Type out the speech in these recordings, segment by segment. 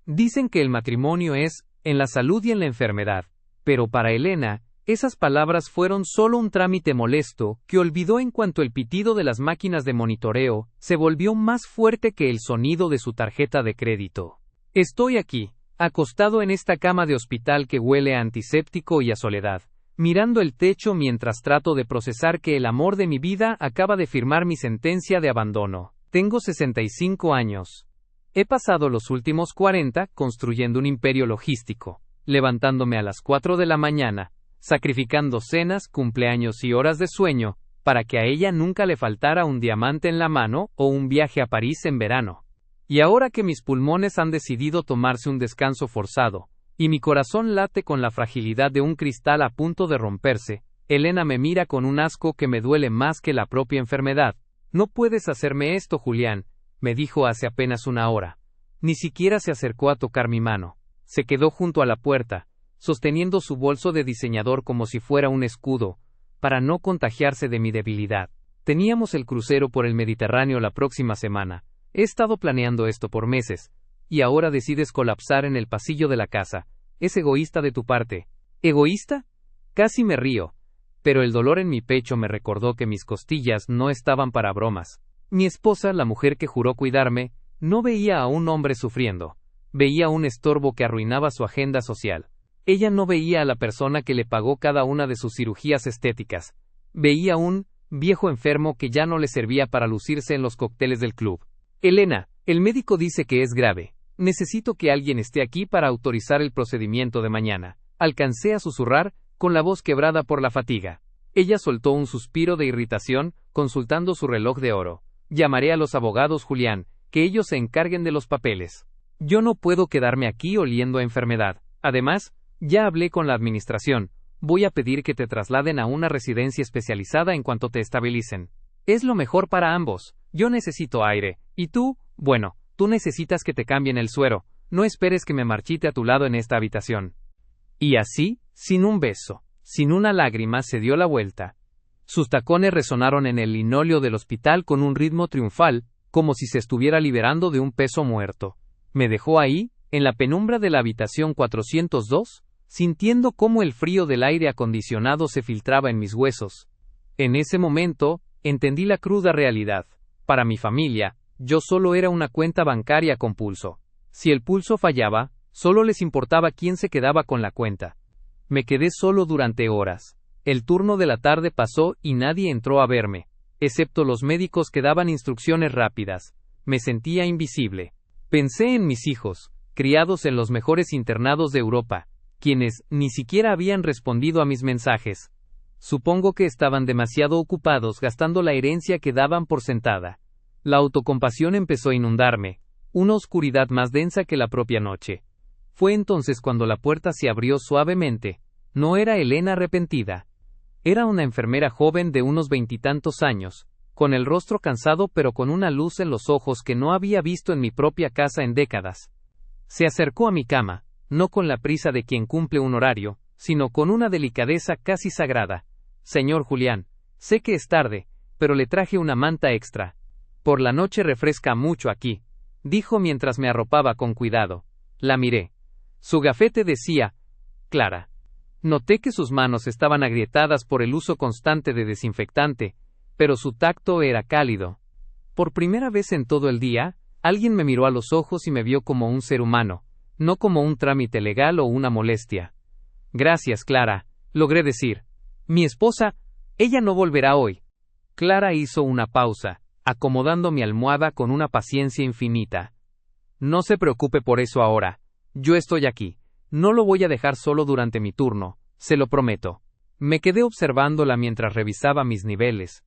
Dicen que el matrimonio es, en la salud y en la enfermedad, pero para Elena, esas palabras fueron solo un trámite molesto, que olvidó en cuanto el pitido de las máquinas de monitoreo se volvió más fuerte que el sonido de su tarjeta de crédito. Estoy aquí, acostado en esta cama de hospital que huele a antiséptico y a soledad, mirando el techo mientras trato de procesar que el amor de mi vida acaba de firmar mi sentencia de abandono. Tengo 65 años. He pasado los últimos 40 construyendo un imperio logístico, levantándome a las 4 de la mañana, sacrificando cenas, cumpleaños y horas de sueño, para que a ella nunca le faltara un diamante en la mano o un viaje a París en verano. Y ahora que mis pulmones han decidido tomarse un descanso forzado, y mi corazón late con la fragilidad de un cristal a punto de romperse, Elena me mira con un asco que me duele más que la propia enfermedad. No puedes hacerme esto, Julián, me dijo hace apenas una hora. Ni siquiera se acercó a tocar mi mano. Se quedó junto a la puerta, sosteniendo su bolso de diseñador como si fuera un escudo, para no contagiarse de mi debilidad. Teníamos el crucero por el Mediterráneo la próxima semana. He estado planeando esto por meses, y ahora decides colapsar en el pasillo de la casa. Es egoísta de tu parte. ¿Egoísta? Casi me río, pero el dolor en mi pecho me recordó que mis costillas no estaban para bromas. Mi esposa, la mujer que juró cuidarme, no veía a un hombre sufriendo. Veía un estorbo que arruinaba su agenda social. Ella no veía a la persona que le pagó cada una de sus cirugías estéticas. Veía un viejo enfermo que ya no le servía para lucirse en los cócteles del club. Elena, el médico dice que es grave. Necesito que alguien esté aquí para autorizar el procedimiento de mañana. Alcancé a susurrar, con la voz quebrada por la fatiga. Ella soltó un suspiro de irritación, consultando su reloj de oro. Llamaré a los abogados, Julián, que ellos se encarguen de los papeles. Yo no puedo quedarme aquí oliendo a enfermedad. Además, ya hablé con la administración. Voy a pedir que te trasladen a una residencia especializada en cuanto te estabilicen. Es lo mejor para ambos. Yo necesito aire. Y tú, bueno, tú necesitas que te cambien el suero. No esperes que me marchite a tu lado en esta habitación. Y así, sin un beso, sin una lágrima, se dio la vuelta. Sus tacones resonaron en el linóleo del hospital con un ritmo triunfal, como si se estuviera liberando de un peso muerto. Me dejó ahí, en la penumbra de la habitación 402, sintiendo cómo el frío del aire acondicionado se filtraba en mis huesos. En ese momento, entendí la cruda realidad. Para mi familia, yo solo era una cuenta bancaria con pulso. Si el pulso fallaba, solo les importaba quién se quedaba con la cuenta. Me quedé solo durante horas. El turno de la tarde pasó y nadie entró a verme, excepto los médicos que daban instrucciones rápidas. Me sentía invisible. Pensé en mis hijos, criados en los mejores internados de Europa, quienes ni siquiera habían respondido a mis mensajes. Supongo que estaban demasiado ocupados gastando la herencia que daban por sentada. La autocompasión empezó a inundarme, una oscuridad más densa que la propia noche. Fue entonces cuando la puerta se abrió suavemente. No era Elena arrepentida. Era una enfermera joven de unos 20 años, con el rostro cansado pero con una luz en los ojos que no había visto en mi propia casa en décadas. Se acercó a mi cama, no con la prisa de quien cumple un horario, sino con una delicadeza casi sagrada. Señor Julián, sé que es tarde, pero le traje una manta extra. Por la noche refresca mucho aquí, dijo mientras me arropaba con cuidado. La miré. Su gafete decía, Clara. Noté que sus manos estaban agrietadas por el uso constante de desinfectante, pero su tacto era cálido. Por primera vez en todo el día, alguien me miró a los ojos y me vio como un ser humano, no como un trámite legal o una molestia. Gracias, Clara, logré decir. Mi esposa, ella no volverá hoy. Clara hizo una pausa, acomodando mi almohada con una paciencia infinita. No se preocupe por eso ahora. Yo estoy aquí. No lo voy a dejar solo durante mi turno, se lo prometo. Me quedé observándola mientras revisaba mis niveles.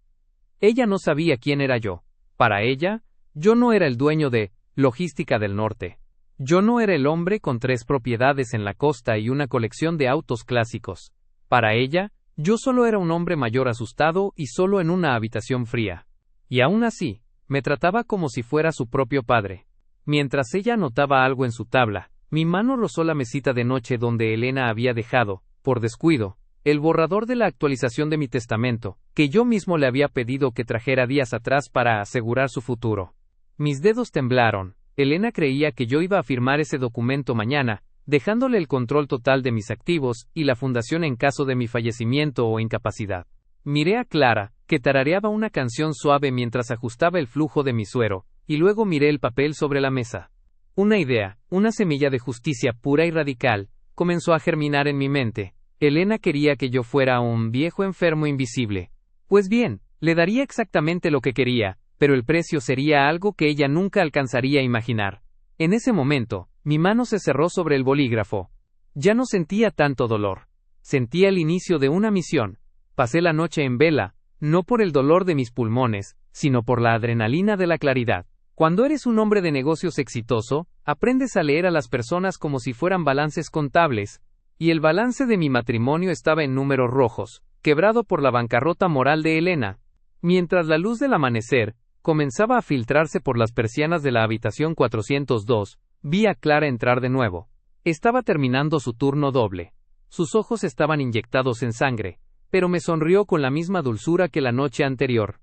Ella no sabía quién era yo. Para ella, yo no era el dueño de Logística del Norte. Yo no era el hombre con 3 propiedades en la costa y una colección de autos clásicos. Para ella, yo solo era un hombre mayor asustado y solo en una habitación fría. Y aún así, me trataba como si fuera su propio padre. Mientras ella anotaba algo en su tabla, mi mano rozó la mesita de noche donde Elena había dejado, por descuido, el borrador de la actualización de mi testamento, que yo mismo le había pedido que trajera días atrás para asegurar su futuro. Mis dedos temblaron, Elena creía que yo iba a firmar ese documento mañana, dejándole el control total de mis activos y la fundación en caso de mi fallecimiento o incapacidad. Miré a Clara, que tarareaba una canción suave mientras ajustaba el flujo de mi suero, y luego miré el papel sobre la mesa. Una idea, una semilla de justicia pura y radical, comenzó a germinar en mi mente. Elena quería que yo fuera un viejo enfermo invisible. Pues bien, le daría exactamente lo que quería, pero el precio sería algo que ella nunca alcanzaría a imaginar. En ese momento, mi mano se cerró sobre el bolígrafo. Ya no sentía tanto dolor. Sentía el inicio de una misión. Pasé la noche en vela, no por el dolor de mis pulmones, sino por la adrenalina de la claridad. Cuando eres un hombre de negocios exitoso, aprendes a leer a las personas como si fueran balances contables, y el balance de mi matrimonio estaba en números rojos, quebrado por la bancarrota moral de Elena. Mientras la luz del amanecer comenzaba a filtrarse por las persianas de la habitación 402, vi a Clara entrar de nuevo. Estaba terminando su turno doble. Sus ojos estaban inyectados en sangre, pero me sonrió con la misma dulzura que la noche anterior.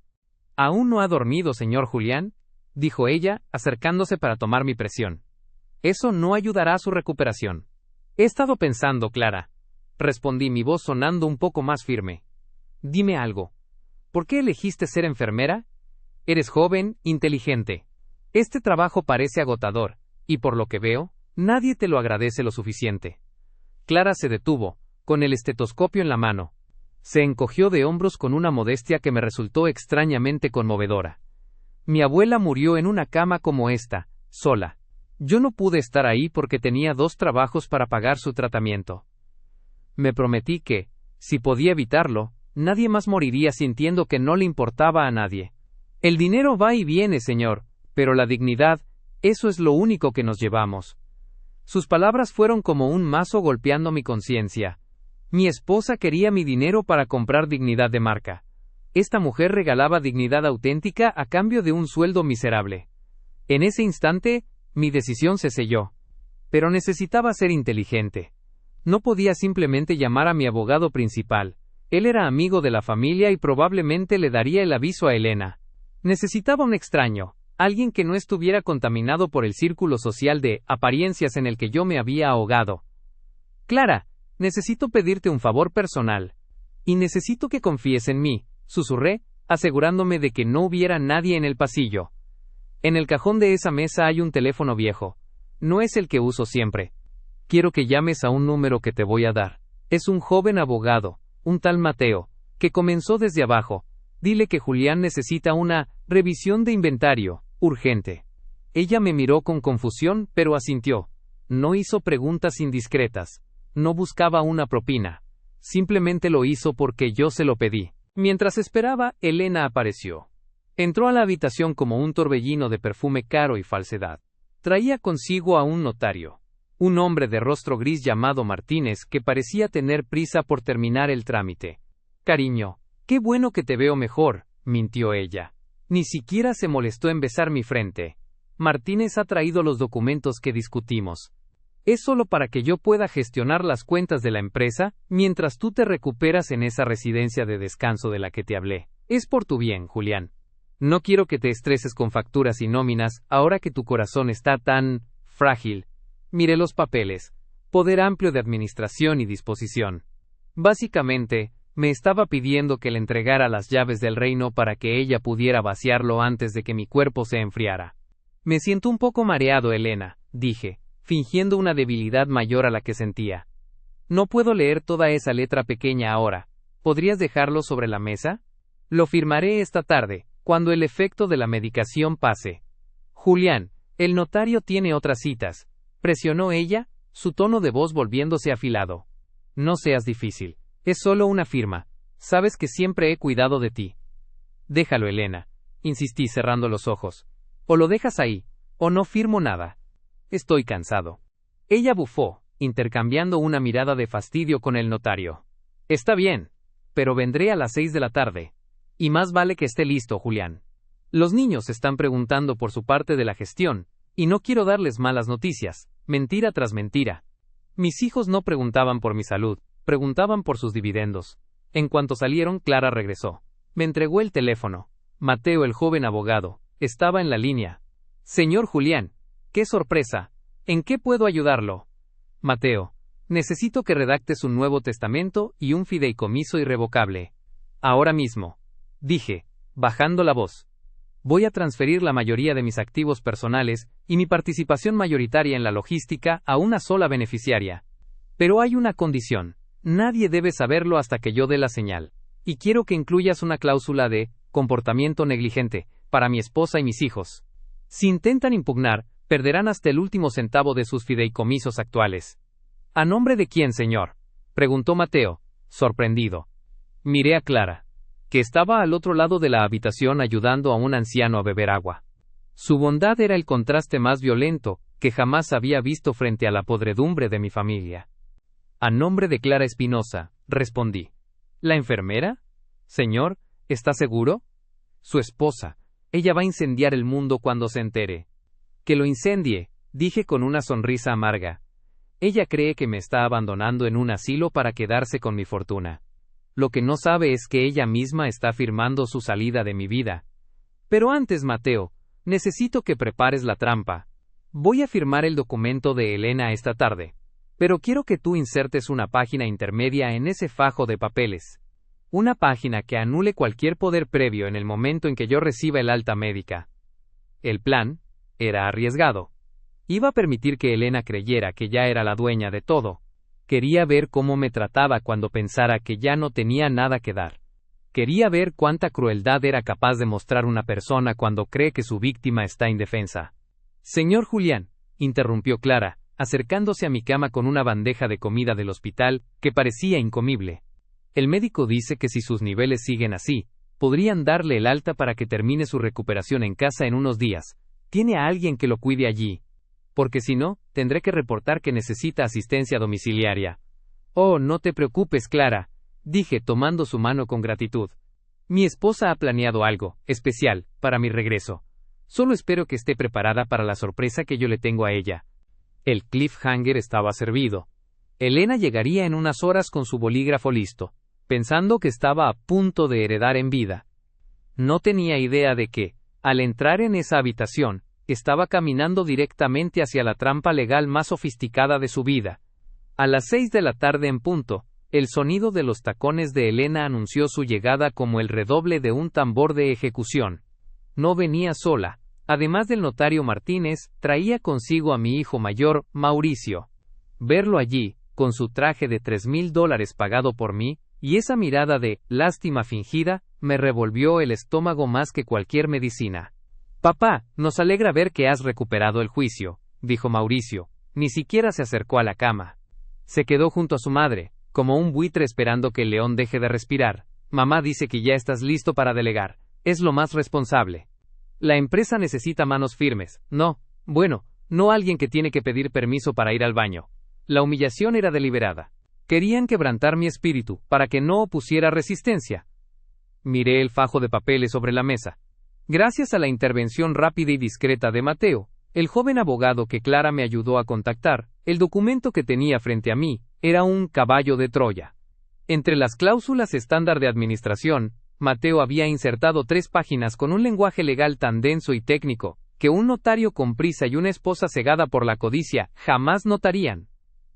«¿Aún no ha dormido, señor Julián?», dijo ella, acercándose para tomar mi presión. «Eso no ayudará a su recuperación». «He estado pensando, Clara», respondí, mi voz sonando un poco más firme. «Dime algo. ¿Por qué elegiste ser enfermera? Eres joven, inteligente. Este trabajo parece agotador, y por lo que veo, nadie te lo agradece lo suficiente». Clara se detuvo, con el estetoscopio en la mano. Se encogió de hombros con una modestia que me resultó extrañamente conmovedora. «Mi abuela murió en una cama como esta, sola. Yo no pude estar ahí porque tenía 2 trabajos para pagar su tratamiento. Me prometí que, si podía evitarlo, nadie más moriría sintiendo que no le importaba a nadie. El dinero va y viene, señor, pero la dignidad, eso es lo único que nos llevamos». Sus palabras fueron como un mazo golpeando mi conciencia. Mi esposa quería mi dinero para comprar dignidad de marca. Esta mujer regalaba dignidad auténtica a cambio de un sueldo miserable. En ese instante, mi decisión se selló. Pero necesitaba ser inteligente. No podía simplemente llamar a mi abogado principal. Él era amigo de la familia y probablemente le daría el aviso a Elena. Necesitaba un extraño, alguien que no estuviera contaminado por el círculo social de apariencias en el que yo me había ahogado. «Clara, necesito pedirte un favor personal. Y necesito que confíes en mí», susurré, asegurándome de que no hubiera nadie en el pasillo. «En el cajón de esa mesa hay un teléfono viejo. No es el que uso siempre. Quiero que llames a un número que te voy a dar. Es un joven abogado, un tal Mateo, que comenzó desde abajo. Dile que Julián necesita una revisión de inventario, urgente». Ella me miró con confusión, pero asintió. No hizo preguntas indiscretas. No buscaba una propina. Simplemente lo hizo porque yo se lo pedí. Mientras esperaba, Elena apareció. Entró a la habitación como un torbellino de perfume caro y falsedad. Traía consigo a un notario. Un hombre de rostro gris llamado Martínez que parecía tener prisa por terminar el trámite. «Cariño, qué bueno que te veo mejor», mintió ella. Ni siquiera se molestó en besar mi frente. «Martínez ha traído los documentos que discutimos. Es solo para que yo pueda gestionar las cuentas de la empresa, mientras tú te recuperas en esa residencia de descanso de la que te hablé. Es por tu bien, Julián. No quiero que te estreses con facturas y nóminas, ahora que tu corazón está tan frágil». Miré los papeles. Poder amplio de administración y disposición. Básicamente, me estaba pidiendo que le entregara las llaves del reino para que ella pudiera vaciarlo antes de que mi cuerpo se enfriara. «Me siento un poco mareado, Elena», dije, fingiendo una debilidad mayor a la que sentía. «No puedo leer toda esa letra pequeña ahora. ¿Podrías dejarlo sobre la mesa? Lo firmaré esta tarde, cuando el efecto de la medicación pase». «Julián, el notario tiene otras citas», presionó ella, su tono de voz volviéndose afilado. «No seas difícil. Es solo una firma. Sabes que siempre he cuidado de ti». «Déjalo, Elena», insistí cerrando los ojos. «O lo dejas ahí, o no firmo nada. Estoy cansado». Ella bufó, intercambiando una mirada de fastidio con el notario. «Está bien, pero vendré a las 6 de la tarde. Y más vale que esté listo, Julián. Los niños están preguntando por su parte de la gestión, y no quiero darles malas noticias, mentira tras mentira. Mis hijos no preguntaban por mi salud, preguntaban por sus dividendos». En cuanto salieron, Clara regresó. Me entregó el teléfono. Mateo, el joven abogado, estaba en la línea. «Señor Julián, ¡Qué sorpresa! ¿En qué puedo ayudarlo? Mateo, necesito que redactes un Nuevo Testamento y un fideicomiso irrevocable. Ahora mismo, dije, bajando la voz. Voy a transferir la mayoría de mis activos personales y mi participación mayoritaria en la logística a una sola beneficiaria. Pero hay una condición. Nadie debe saberlo hasta que yo dé la señal. Y quiero que incluyas una cláusula de comportamiento negligente para mi esposa y mis hijos. Si intentan impugnar, perderán hasta el último centavo de sus fideicomisos actuales. ¿A nombre de quién, señor?, preguntó Mateo, sorprendido. Miré a Clara, que estaba al otro lado de la habitación ayudando a un anciano a beber agua. Su bondad era el contraste más violento que jamás había visto frente a la podredumbre de mi familia. A nombre de Clara Espinosa, respondí. ¿La enfermera? Señor, ¿está seguro? Su esposa. Ella va a incendiar el mundo cuando se entere. Que lo incendie, dije con una sonrisa amarga. Ella cree que me está abandonando en un asilo para quedarse con mi fortuna. Lo que no sabe es que ella misma está firmando su salida de mi vida. Pero antes, Mateo, necesito que prepares la trampa. Voy a firmar el documento de Elena esta tarde. Pero quiero que tú insertes una página intermedia en ese fajo de papeles. Una página que anule cualquier poder previo en el momento en que yo reciba el alta médica. El plan era arriesgado. Iba a permitir que Elena creyera que ya era la dueña de todo. Quería ver cómo me trataba cuando pensara que ya no tenía nada que dar. Quería ver cuánta crueldad era capaz de mostrar una persona cuando cree que su víctima está indefensa. Señor Julián, interrumpió Clara, acercándose a mi cama con una bandeja de comida del hospital, que parecía incomible. El médico dice que si sus niveles siguen así, podrían darle el alta para que termine su recuperación en casa en unos días. ¿Tiene a alguien que lo cuide allí? Porque si no, tendré que reportar que necesita asistencia domiciliaria. Oh, no te preocupes, Clara, dije tomando su mano con gratitud. Mi esposa ha planeado algo especial para mi regreso. Solo espero que esté preparada para la sorpresa que yo le tengo a ella. El cliffhanger estaba servido. Elena llegaría en unas horas con su bolígrafo listo, pensando que estaba a punto de heredar en vida. No tenía idea de que, al entrar en esa habitación, estaba caminando directamente hacia la trampa legal más sofisticada de su vida. A las 6 de la tarde en punto, el sonido de los tacones de Elena anunció su llegada como el redoble de un tambor de ejecución. No venía sola. Además del notario Martínez, traía consigo a mi hijo mayor, Mauricio. Verlo allí, con su traje de $3,000 pagado por mí, y esa mirada de lástima fingida, me revolvió el estómago más que cualquier medicina. Papá, nos alegra ver que has recuperado el juicio, dijo Mauricio. Ni siquiera se acercó a la cama. Se quedó junto a su madre, como un buitre esperando que el león deje de respirar. Mamá dice que ya estás listo para delegar. Es lo más responsable. La empresa necesita manos firmes. No alguien que tiene que pedir permiso para ir al baño. La humillación era deliberada. Querían quebrantar mi espíritu, para que no opusiera resistencia. Miré el fajo de papeles sobre la mesa. Gracias a la intervención rápida y discreta de Mateo, el joven abogado que Clara me ayudó a contactar, el documento que tenía frente a mí, era un caballo de Troya. Entre las cláusulas estándar de administración, Mateo había insertado 3 páginas con un lenguaje legal tan denso y técnico, que un notario con prisa y una esposa cegada por la codicia jamás notarían.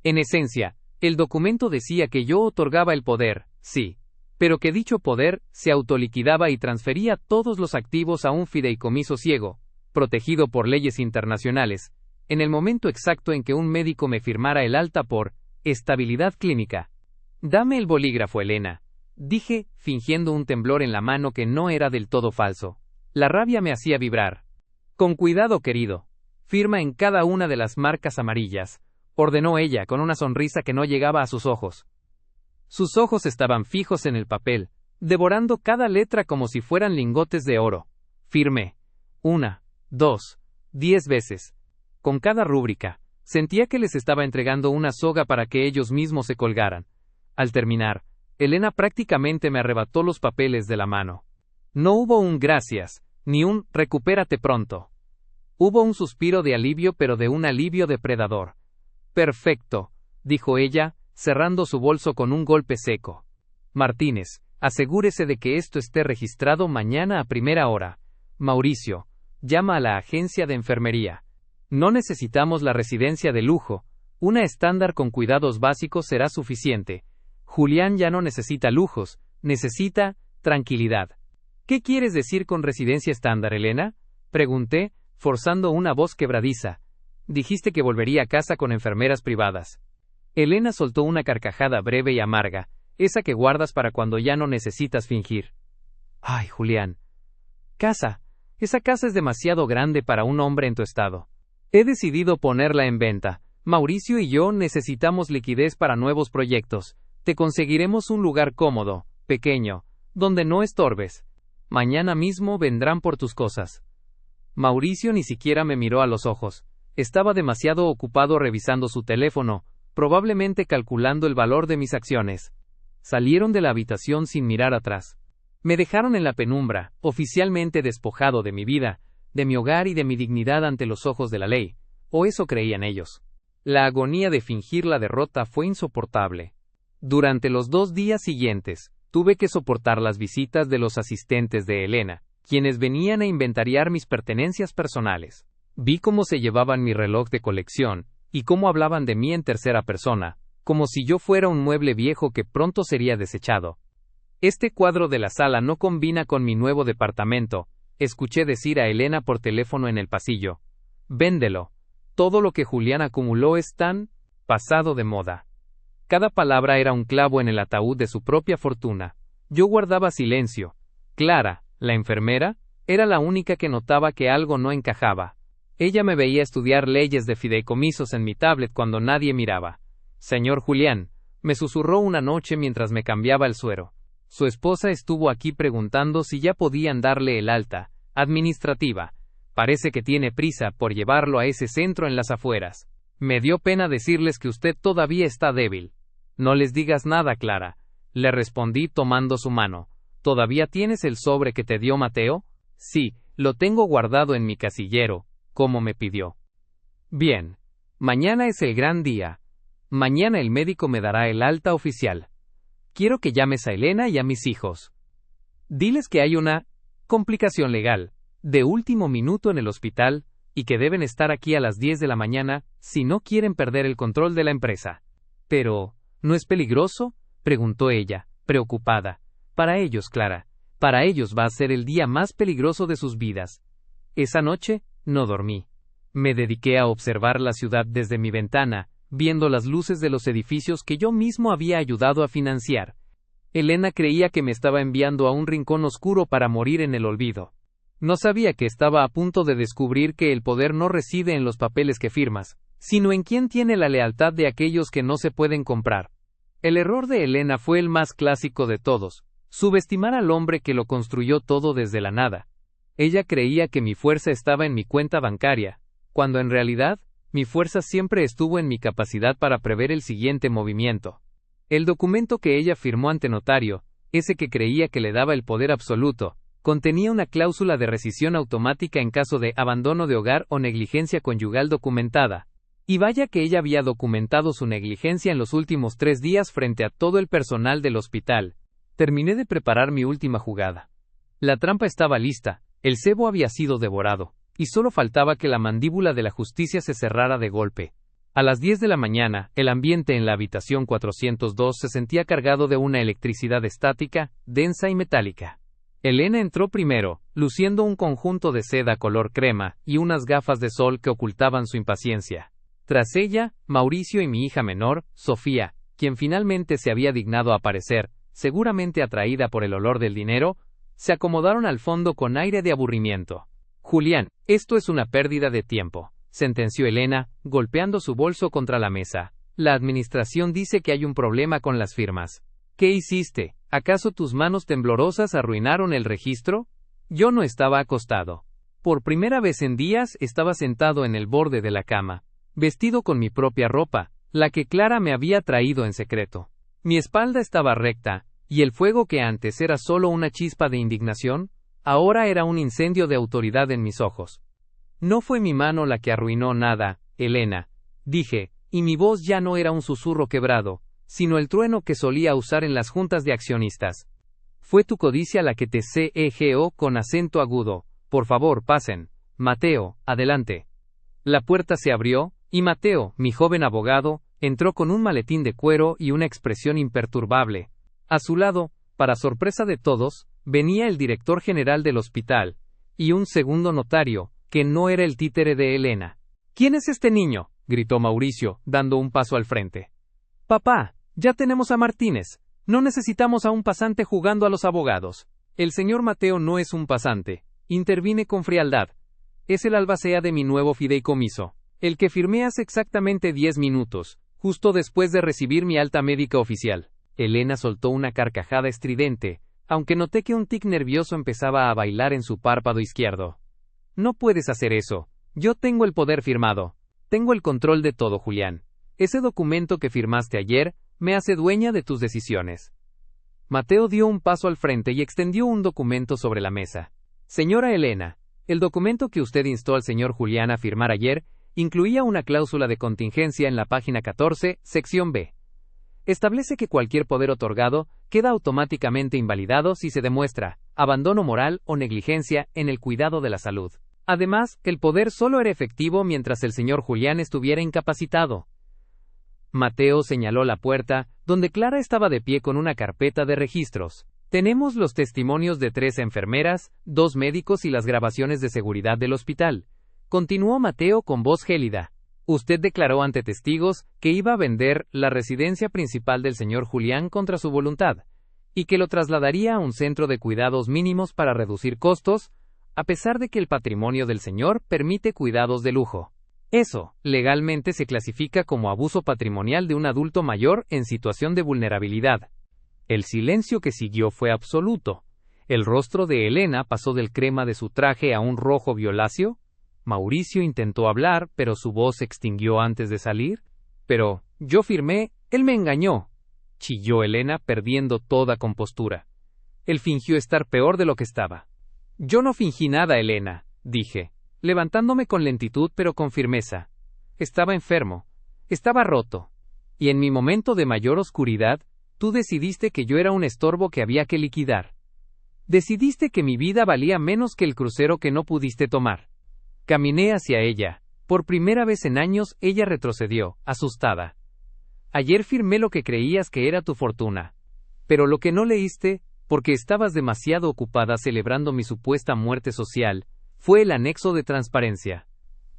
En esencia, el documento decía que yo otorgaba el poder, sí, pero que dicho poder se autoliquidaba y transfería todos los activos a un fideicomiso ciego, protegido por leyes internacionales, en el momento exacto en que un médico me firmara el alta por estabilidad clínica. Dame el bolígrafo, Elena, dije, fingiendo un temblor en la mano que no era del todo falso. La rabia me hacía vibrar. Con cuidado, querido. Firma en cada una de las marcas amarillas, ordenó ella con una sonrisa que no llegaba a sus ojos. Sus ojos estaban fijos en el papel, devorando cada letra como si fueran lingotes de oro. Firmé. 1, 2, 10 veces. Con cada rúbrica, sentía que les estaba entregando una soga para que ellos mismos se colgaran. Al terminar, Elena prácticamente me arrebató los papeles de la mano. No hubo un gracias, ni un recupérate pronto. Hubo un suspiro de alivio, pero de un alivio depredador. Perfecto, dijo ella, cerrando su bolso con un golpe seco. Martínez, asegúrese de que esto esté registrado mañana a primera hora. Mauricio, llama a la agencia de enfermería. No necesitamos la residencia de lujo. Una estándar con cuidados básicos será suficiente. Julián ya no necesita lujos, necesita tranquilidad. ¿Qué quieres decir con residencia estándar, Elena? Pregunté, forzando una voz quebradiza. Dijiste que volvería a casa con enfermeras privadas. Elena soltó una carcajada breve y amarga, esa que guardas para cuando ya no necesitas fingir. Ay, Julián. Casa. Esa casa es demasiado grande para un hombre en tu estado. He decidido ponerla en venta. Mauricio y yo necesitamos liquidez para nuevos proyectos. Te conseguiremos un lugar cómodo, pequeño, donde no estorbes. Mañana mismo vendrán por tus cosas. Mauricio ni siquiera me miró a los ojos. Estaba demasiado ocupado revisando su teléfono, probablemente calculando el valor de mis acciones. Salieron de la habitación sin mirar atrás. Me dejaron en la penumbra, oficialmente despojado de mi vida, de mi hogar y de mi dignidad ante los ojos de la ley, o eso creían ellos. La agonía de fingir la derrota fue insoportable. Durante los 2 días siguientes, tuve que soportar las visitas de los asistentes de Elena, quienes venían a inventariar mis pertenencias personales. Vi cómo se llevaban mi reloj de colección, y cómo hablaban de mí en tercera persona, como si yo fuera un mueble viejo que pronto sería desechado. Este cuadro de la sala no combina con mi nuevo departamento, escuché decir a Elena por teléfono en el pasillo. Véndelo. Todo lo que Julián acumuló es tan pasado de moda. Cada palabra era un clavo en el ataúd de su propia fortuna. Yo guardaba silencio. Clara, la enfermera, era la única que notaba que algo no encajaba. Ella me veía estudiar leyes de fideicomisos en mi tablet cuando nadie miraba. Señor Julián, me susurró una noche mientras me cambiaba el suero. Su esposa estuvo aquí preguntando si ya podían darle el alta administrativa. Parece que tiene prisa por llevarlo a ese centro en las afueras. Me dio pena decirles que usted todavía está débil. No les digas nada, Clara, le respondí tomando su mano. ¿Todavía tienes el sobre que te dio Mateo? Sí, lo tengo guardado en mi casillero, como me pidió. Bien. Mañana es el gran día. Mañana el médico me dará el alta oficial. Quiero que llames a Elena y a mis hijos. Diles que hay una complicación legal, de último minuto en el hospital, y que deben estar aquí a las 10 de la mañana, si no quieren perder el control de la empresa. Pero, ¿no es peligroso?, preguntó ella, preocupada. Para ellos, Clara. Para ellos va a ser el día más peligroso de sus vidas. Esa noche, no dormí. Me dediqué a observar la ciudad desde mi ventana, viendo las luces de los edificios que yo mismo había ayudado a financiar. Elena creía que me estaba enviando a un rincón oscuro para morir en el olvido. No sabía que estaba a punto de descubrir que el poder no reside en los papeles que firmas, sino en quien tiene la lealtad de aquellos que no se pueden comprar. El error de Elena fue el más clásico de todos, subestimar al hombre que lo construyó todo desde la nada. Ella creía que mi fuerza estaba en mi cuenta bancaria, cuando en realidad, mi fuerza siempre estuvo en mi capacidad para prever el siguiente movimiento. El documento que ella firmó ante notario, ese que creía que le daba el poder absoluto, contenía una cláusula de rescisión automática en caso de abandono de hogar o negligencia conyugal documentada. Y vaya que ella había documentado su negligencia en los últimos 3 días frente a todo el personal del hospital. Terminé de preparar mi última jugada. La trampa estaba lista, el cebo había sido devorado, y solo faltaba que la mandíbula de la justicia se cerrara de golpe. A las 10 de la mañana, el ambiente en la habitación 402 se sentía cargado de una electricidad estática, densa y metálica. Elena entró primero, luciendo un conjunto de seda color crema y unas gafas de sol que ocultaban su impaciencia. Tras ella, Mauricio y mi hija menor, Sofía, quien finalmente se había dignado a aparecer, seguramente atraída por el olor del dinero, se acomodaron al fondo con aire de aburrimiento. Julián, esto es una pérdida de tiempo, sentenció Elena, golpeando su bolso contra la mesa. La administración dice que hay un problema con las firmas. ¿Qué hiciste? ¿Acaso tus manos temblorosas arruinaron el registro? Yo no estaba acostado. Por primera vez en días estaba sentado en el borde de la cama, vestido con mi propia ropa, la que Clara me había traído en secreto. Mi espalda estaba recta, y el fuego que antes era solo una chispa de indignación, ahora era un incendio de autoridad en mis ojos. No fue mi mano la que arruinó nada, Elena, dije, y mi voz ya no era un susurro quebrado, sino el trueno que solía usar en las juntas de accionistas. Fue tu codicia la que te cegó con acento agudo. Por favor, pasen. Mateo, adelante. La puerta se abrió, y Mateo, mi joven abogado, entró con un maletín de cuero y una expresión imperturbable. A su lado, para sorpresa de todos, venía el director general del hospital, y un segundo notario, que no era el títere de Elena. ¿Quién es este niño?, gritó Mauricio, dando un paso al frente. Papá, ya tenemos a Martínez. No necesitamos a un pasante jugando a los abogados. El señor Mateo no es un pasante. Intervine con frialdad. Es el albacea de mi nuevo fideicomiso, el que firmé hace exactamente 10 minutos, justo después de recibir mi alta médica oficial. Elena soltó una carcajada estridente, aunque noté que un tic nervioso empezaba a bailar en su párpado izquierdo. No puedes hacer eso. Yo tengo el poder firmado. Tengo el control de todo, Julián. Ese documento que firmaste ayer me hace dueña de tus decisiones. Mateo dio un paso al frente y extendió un documento sobre la mesa. Señora Elena, el documento que usted instó al señor Julián a firmar ayer incluía una cláusula de contingencia en la página 14, sección B. Establece que cualquier poder otorgado queda automáticamente invalidado si se demuestra abandono moral o negligencia en el cuidado de la salud. Además, el poder solo era efectivo mientras el señor Julián estuviera incapacitado. Mateo señaló la puerta, donde Clara estaba de pie con una carpeta de registros. Tenemos los testimonios de 3 enfermeras, 2 médicos y las grabaciones de seguridad del hospital. Continuó Mateo con voz gélida. Usted declaró ante testigos que iba a vender la residencia principal del señor Julián contra su voluntad, y que lo trasladaría a un centro de cuidados mínimos para reducir costos, a pesar de que el patrimonio del señor permite cuidados de lujo. Eso, legalmente se clasifica como abuso patrimonial de un adulto mayor en situación de vulnerabilidad. El silencio que siguió fue absoluto. El rostro de Elena pasó del crema de su traje a un rojo violáceo. Mauricio intentó hablar, pero su voz se extinguió antes de salir. Pero, yo firmé, él me engañó, chilló Elena, perdiendo toda compostura. Él fingió estar peor de lo que estaba. Yo no fingí nada, Elena, dije, levantándome con lentitud pero con firmeza. Estaba enfermo, estaba roto, y en mi momento de mayor oscuridad, tú decidiste que yo era un estorbo que había que liquidar. Decidiste que mi vida valía menos que el crucero que no pudiste tomar. Caminé hacia ella. Por primera vez en años, ella retrocedió, asustada. Ayer firmé lo que creías que era tu fortuna. Pero lo que no leíste, porque estabas demasiado ocupada celebrando mi supuesta muerte social, fue el anexo de transparencia.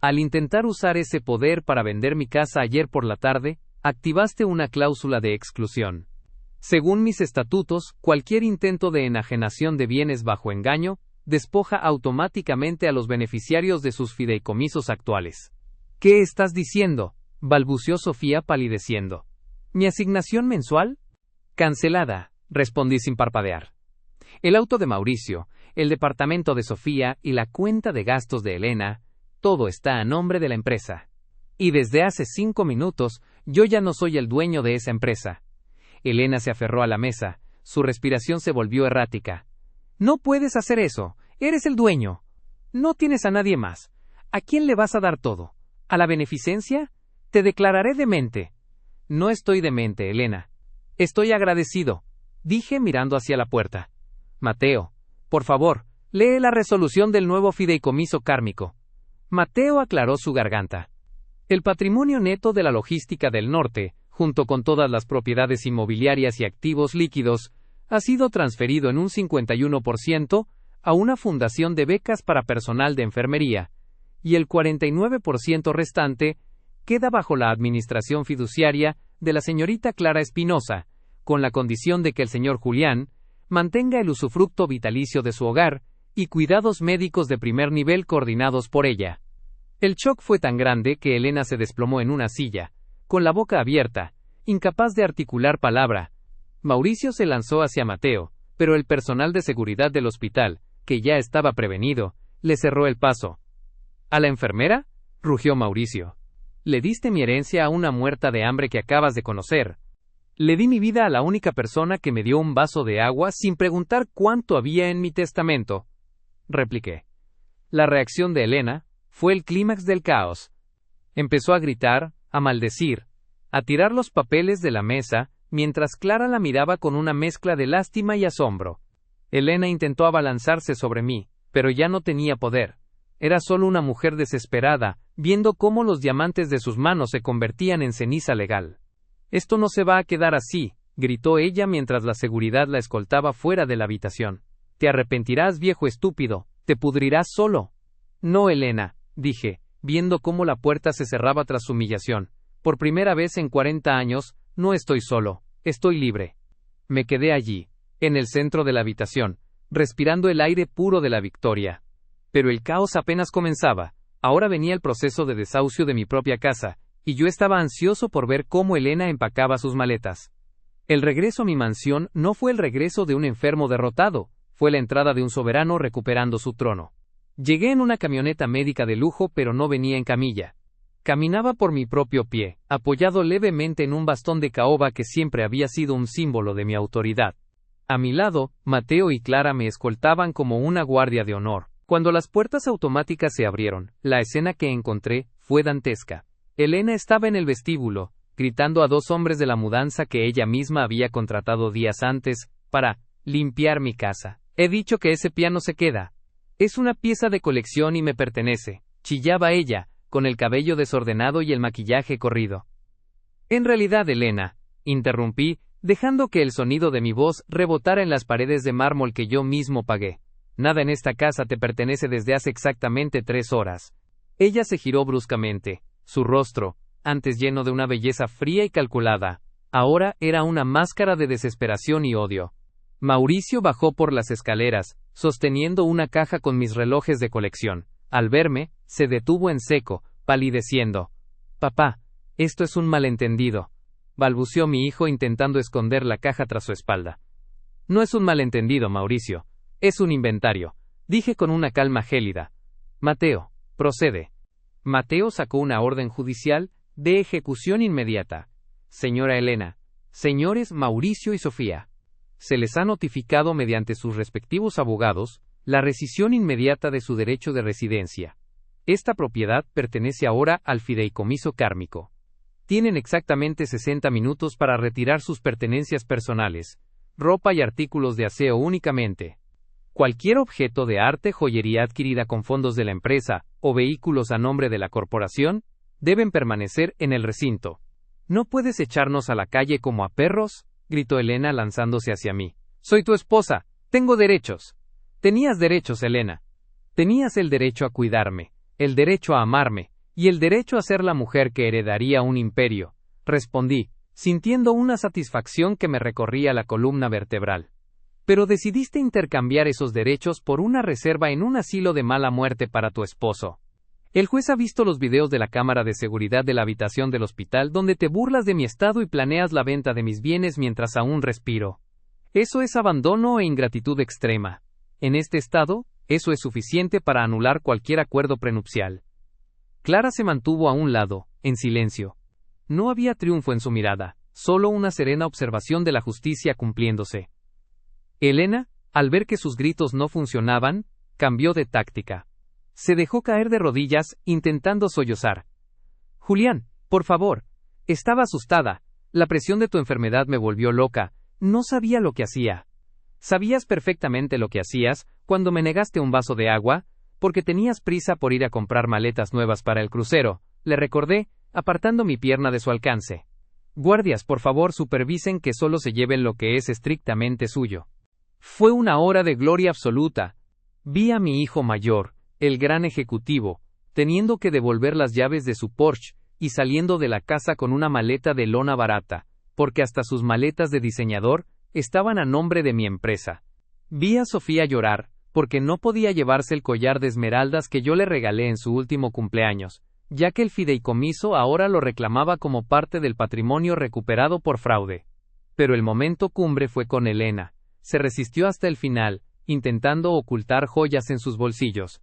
Al intentar usar ese poder para vender mi casa ayer por la tarde, activaste una cláusula de exclusión. Según mis estatutos, cualquier intento de enajenación de bienes bajo engaño, despoja automáticamente a los beneficiarios de sus fideicomisos actuales. ¿Qué estás diciendo?, balbuceó Sofía palideciendo. ¿Mi asignación mensual? Cancelada, respondí sin parpadear. El auto de Mauricio, el departamento de Sofía y la cuenta de gastos de Elena, todo está a nombre de la empresa. Y desde hace 5 minutos, yo ya no soy el dueño de esa empresa. Elena se aferró a la mesa, su respiración se volvió errática. No puedes hacer eso, eres el dueño. No tienes a nadie más. ¿A quién le vas a dar todo? ¿A la beneficencia? Te declararé demente. No estoy demente, Elena. Estoy agradecido, dije mirando hacia la puerta. Mateo, por favor, lee la resolución del nuevo fideicomiso kármico. Mateo aclaró su garganta. El patrimonio neto de la logística del norte, junto con todas las propiedades inmobiliarias y activos líquidos, ha sido transferido en un 51% a una fundación de becas para personal de enfermería, y el 49% restante queda bajo la administración fiduciaria de la señorita Clara Espinosa, con la condición de que el señor Julián mantenga el usufructo vitalicio de su hogar y cuidados médicos de primer nivel coordinados por ella. El shock fue tan grande que Elena se desplomó en una silla, con la boca abierta, incapaz de articular palabra. Mauricio se lanzó hacia Mateo, pero el personal de seguridad del hospital, que ya estaba prevenido, le cerró el paso. ¿A la enfermera?, rugió Mauricio. Le diste mi herencia a una muerta de hambre que acabas de conocer. Le di mi vida a la única persona que me dio un vaso de agua sin preguntar cuánto había en mi testamento, repliqué. La reacción de Elena fue el clímax del caos. Empezó a gritar, a maldecir, a tirar los papeles de la mesa, mientras Clara la miraba con una mezcla de lástima y asombro. Elena intentó abalanzarse sobre mí, pero ya no tenía poder. Era solo una mujer desesperada, viendo cómo los diamantes de sus manos se convertían en ceniza legal. «Esto no se va a quedar así», gritó ella mientras la seguridad la escoltaba fuera de la habitación. «Te arrepentirás, viejo estúpido, te pudrirás solo». «No, Elena», dije, viendo cómo la puerta se cerraba tras su humillación. «Por primera vez en 40 años, no estoy solo, estoy libre». Me quedé allí, en el centro de la habitación, respirando el aire puro de la victoria. Pero el caos apenas comenzaba. Ahora venía el proceso de desahucio de mi propia casa, y yo estaba ansioso por ver cómo Elena empacaba sus maletas. El regreso a mi mansión no fue el regreso de un enfermo derrotado, fue la entrada de un soberano recuperando su trono. Llegué en una camioneta médica de lujo, pero no venía en camilla. Caminaba por mi propio pie, apoyado levemente en un bastón de caoba que siempre había sido un símbolo de mi autoridad. A mi lado, Mateo y Clara me escoltaban como una guardia de honor. Cuando las puertas automáticas se abrieron, la escena que encontré fue dantesca. Elena estaba en el vestíbulo, gritando a 2 hombres de la mudanza que ella misma había contratado días antes, para limpiar mi casa. «He dicho que ese piano se queda. Es una pieza de colección y me pertenece», chillaba ella, con el cabello desordenado y el maquillaje corrido. «En realidad, Elena», interrumpí, dejando que el sonido de mi voz rebotara en las paredes de mármol que yo mismo pagué. «Nada en esta casa te pertenece desde hace exactamente 3 horas». Ella se giró bruscamente. Su rostro, antes lleno de una belleza fría y calculada, ahora era una máscara de desesperación y odio. Mauricio bajó por las escaleras, sosteniendo una caja con mis relojes de colección. Al verme, se detuvo en seco, palideciendo. «Papá, esto es un malentendido», balbuceó mi hijo intentando esconder la caja tras su espalda. «No es un malentendido, Mauricio. Es un inventario», dije con una calma gélida. «Mateo, procede». Mateo sacó una orden judicial de ejecución inmediata. «Señora Elena, señores Mauricio y Sofía, se les ha notificado mediante sus respectivos abogados la rescisión inmediata de su derecho de residencia. Esta propiedad pertenece ahora al fideicomiso kármico. Tienen exactamente 60 minutos para retirar sus pertenencias personales, ropa y artículos de aseo únicamente. Cualquier objeto de arte, joyería adquirida con fondos de la empresa, o vehículos a nombre de la corporación, deben permanecer en el recinto». «¿No puedes echarnos a la calle como a perros?», gritó Elena lanzándose hacia mí. «Soy tu esposa, tengo derechos». «Tenías derechos, Elena. Tenías el derecho a cuidarme, el derecho a amarme, y el derecho a ser la mujer que heredaría un imperio», respondí, sintiendo una satisfacción que me recorría la columna vertebral. «Pero decidiste intercambiar esos derechos por una reserva en un asilo de mala muerte para tu esposo. El juez ha visto los videos de la cámara de seguridad de la habitación del hospital donde te burlas de mi estado y planeas la venta de mis bienes mientras aún respiro. Eso es abandono e ingratitud extrema. En este estado, eso es suficiente para anular cualquier acuerdo prenupcial». Clara se mantuvo a un lado, en silencio. No había triunfo en su mirada, solo una serena observación de la justicia cumpliéndose. Elena, al ver que sus gritos no funcionaban, cambió de táctica. Se dejó caer de rodillas, intentando sollozar. «Julián, por favor». Estaba asustada. La presión de tu enfermedad me volvió loca. No sabía lo que hacía. «Sabías perfectamente lo que hacías cuando me negaste un vaso de agua, porque tenías prisa por ir a comprar maletas nuevas para el crucero», le recordé, apartando mi pierna de su alcance. «Guardias, por favor, supervisen que solo se lleven lo que es estrictamente suyo». Fue una hora de gloria absoluta. Vi a mi hijo mayor, el gran ejecutivo, teniendo que devolver las llaves de su Porsche, y saliendo de la casa con una maleta de lona barata, porque hasta sus maletas de diseñador estaban a nombre de mi empresa. Vi a Sofía llorar, porque no podía llevarse el collar de esmeraldas que yo le regalé en su último cumpleaños, ya que el fideicomiso ahora lo reclamaba como parte del patrimonio recuperado por fraude. Pero el momento cumbre fue con Elena. Se resistió hasta el final, intentando ocultar joyas en sus bolsillos.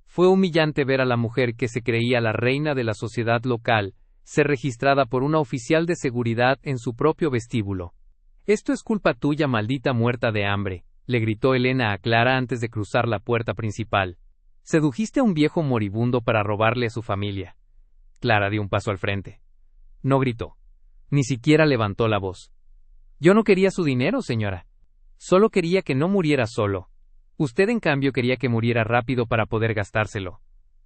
Fue humillante ver a la mujer que se creía la reina de la sociedad local, ser registrada por una oficial de seguridad en su propio vestíbulo. «Esto es culpa tuya, maldita muerta de hambre», le gritó Elena a Clara antes de cruzar la puerta principal. «Sedujiste a un viejo moribundo para robarle a su familia». Clara dio un paso al frente. No gritó. Ni siquiera levantó la voz. «Yo no quería su dinero, señora. Solo quería que no muriera solo. Usted, en cambio, quería que muriera rápido para poder gastárselo».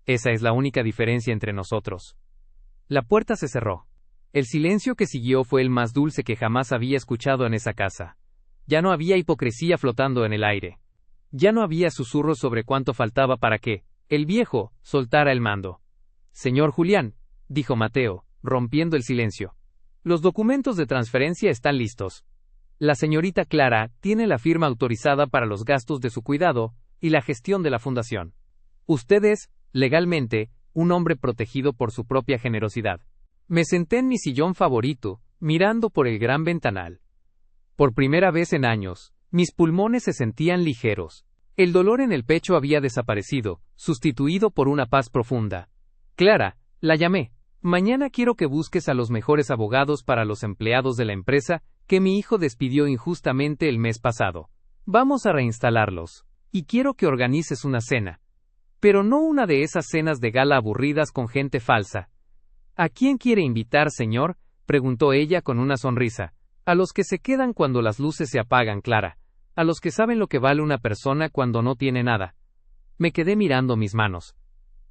Esa es la única diferencia entre nosotros. La puerta se cerró. El silencio que siguió fue el más dulce que jamás había escuchado en esa casa. Ya no había hipocresía flotando en el aire. Ya no había susurros sobre cuánto faltaba para que el viejo soltara el mando. Señor Julián, dijo Mateo, rompiendo el silencio. Los documentos de transferencia están listos. La señorita Clara tiene la firma autorizada para los gastos de su cuidado y la gestión de la fundación. Usted es, legalmente, un hombre protegido por su propia generosidad. Me senté en mi sillón favorito, mirando por el gran ventanal. Por primera vez en años, mis pulmones se sentían ligeros. El dolor en el pecho había desaparecido, sustituido por una paz profunda. Clara, la llamé. Mañana quiero que busques a los mejores abogados para los empleados de la empresa que mi hijo despidió injustamente el mes pasado. Vamos a reinstalarlos. Y quiero que organices una cena. Pero no una de esas cenas de gala aburridas con gente falsa. ¿A quién quiere invitar, señor?, preguntó ella con una sonrisa. A los que se quedan cuando las luces se apagan, Clara. A los que saben lo que vale una persona cuando no tiene nada. Me quedé mirando mis manos.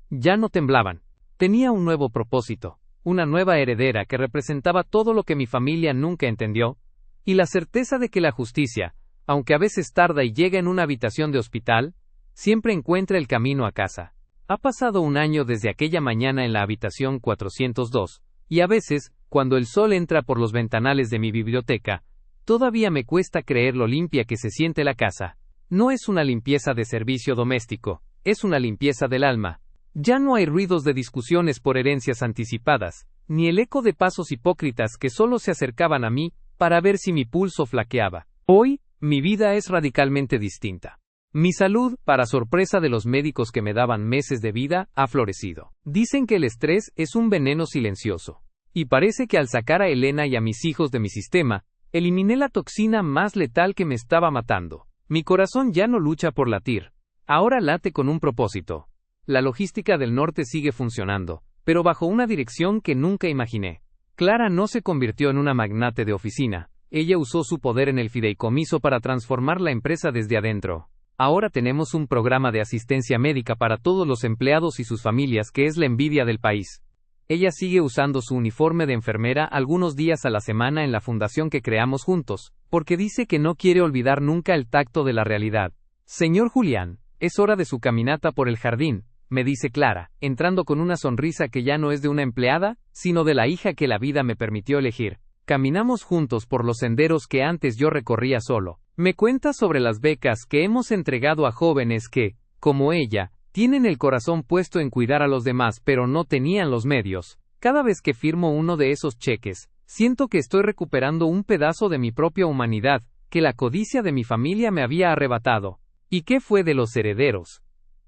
Ya no temblaban. Tenía un nuevo propósito, una nueva heredera que representaba todo lo que mi familia nunca entendió, y la certeza de que la justicia, aunque a veces tarda y llega en una habitación de hospital, siempre encuentra el camino a casa. Ha pasado un año desde aquella mañana en la habitación 402, y a veces, cuando el sol entra por los ventanales de mi biblioteca, todavía me cuesta creer lo limpia que se siente la casa. No es una limpieza de servicio doméstico, es una limpieza del alma. Ya no hay ruidos de discusiones por herencias anticipadas, ni el eco de pasos hipócritas que solo se acercaban a mí para ver si mi pulso flaqueaba. Hoy, mi vida es radicalmente distinta. Mi salud, para sorpresa de los médicos que me daban meses de vida, ha florecido. Dicen que el estrés es un veneno silencioso. Y parece que al sacar a Elena y a mis hijos de mi sistema, eliminé la toxina más letal que me estaba matando. Mi corazón ya no lucha por latir. Ahora late con un propósito. La logística del norte sigue funcionando, pero bajo una dirección que nunca imaginé. Clara no se convirtió en una magnate de oficina. Ella usó su poder en el fideicomiso para transformar la empresa desde adentro. Ahora tenemos un programa de asistencia médica para todos los empleados y sus familias que es la envidia del país. Ella sigue usando su uniforme de enfermera algunos días a la semana en la fundación que creamos juntos, porque dice que no quiere olvidar nunca el tacto de la realidad. Señor Julián, es hora de su caminata por el jardín, me dice Clara, entrando con una sonrisa que ya no es de una empleada, sino de la hija que la vida me permitió elegir. Caminamos juntos por los senderos que antes yo recorría solo. Me cuenta sobre las becas que hemos entregado a jóvenes que, como ella, tienen el corazón puesto en cuidar a los demás pero no tenían los medios. Cada vez que firmo uno de esos cheques, siento que estoy recuperando un pedazo de mi propia humanidad, que la codicia de mi familia me había arrebatado. ¿Y qué fue de los herederos?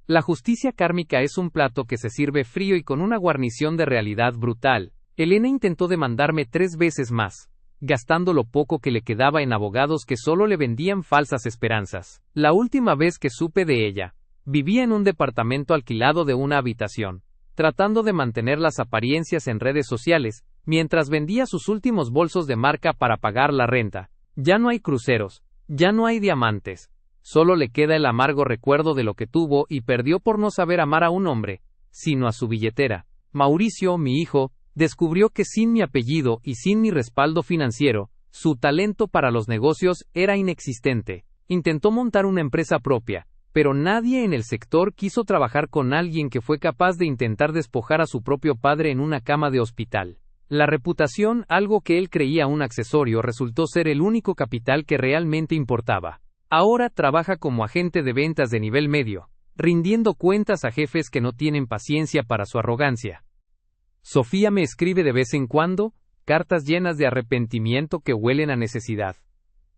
La justicia kármica es un plato que se sirve frío y con una guarnición de realidad brutal. Elena intentó demandarme 3 veces más, gastando lo poco que le quedaba en abogados que solo le vendían falsas esperanzas. La última vez que supe de ella, vivía en un departamento alquilado de una habitación, tratando de mantener las apariencias en redes sociales, mientras vendía sus últimos bolsos de marca para pagar la renta. Ya no hay cruceros, ya no hay diamantes, solo le queda el amargo recuerdo de lo que tuvo y perdió por no saber amar a un hombre, sino a su billetera. Mauricio, mi hijo, descubrió que sin mi apellido y sin mi respaldo financiero, su talento para los negocios era inexistente. Intentó montar una empresa propia, pero nadie en el sector quiso trabajar con alguien que fue capaz de intentar despojar a su propio padre en una cama de hospital. La reputación, algo que él creía un accesorio, resultó ser el único capital que realmente importaba. Ahora trabaja como agente de ventas de nivel medio, rindiendo cuentas a jefes que no tienen paciencia para su arrogancia. Sofía me escribe de vez en cuando, cartas llenas de arrepentimiento que huelen a necesidad.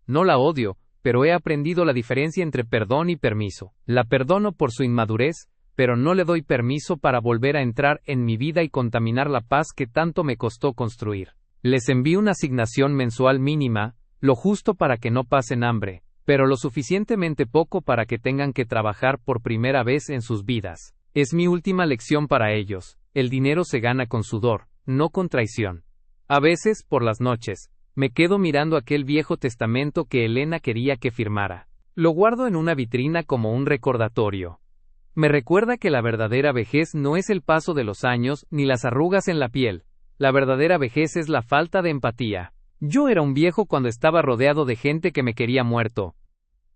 No la odio, pero he aprendido la diferencia entre perdón y permiso. La perdono por su inmadurez, pero no le doy permiso para volver a entrar en mi vida y contaminar la paz que tanto me costó construir. Les envío una asignación mensual mínima, lo justo para que no pasen hambre, pero lo suficientemente poco para que tengan que trabajar por primera vez en sus vidas. Es mi última lección para ellos. El dinero se gana con sudor, no con traición. A veces, por las noches, me quedo mirando aquel viejo testamento que Elena quería que firmara. Lo guardo en una vitrina como un recordatorio. Me recuerda que la verdadera vejez no es el paso de los años ni las arrugas en la piel. La verdadera vejez es la falta de empatía. Yo era un viejo cuando estaba rodeado de gente que me quería muerto.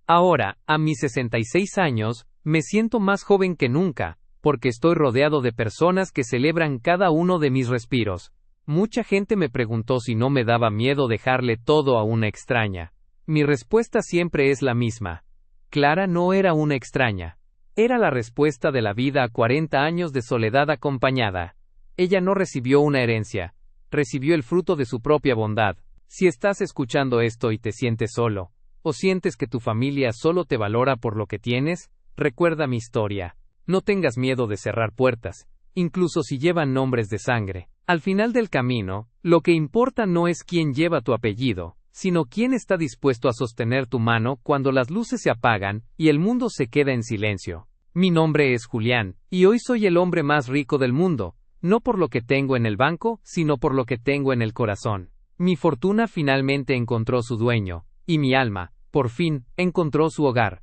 Ahora, a mis 66 años, me siento más joven que nunca, porque estoy rodeado de personas que celebran cada uno de mis respiros. Mucha gente me preguntó si no me daba miedo dejarle todo a una extraña. Mi respuesta siempre es la misma. Clara no era una extraña. Era la respuesta de la vida a 40 años de soledad acompañada. Ella no recibió una herencia, recibió el fruto de su propia bondad. Si estás escuchando esto y te sientes solo, o sientes que tu familia solo te valora por lo que tienes, recuerda mi historia. No tengas miedo de cerrar puertas, incluso si llevan nombres de sangre. Al final del camino, lo que importa no es quién lleva tu apellido, sino quién está dispuesto a sostener tu mano cuando las luces se apagan y el mundo se queda en silencio. Mi nombre es Julián, y hoy soy el hombre más rico del mundo, no por lo que tengo en el banco, sino por lo que tengo en el corazón. Mi fortuna finalmente encontró su dueño, y mi alma, por fin, encontró su hogar.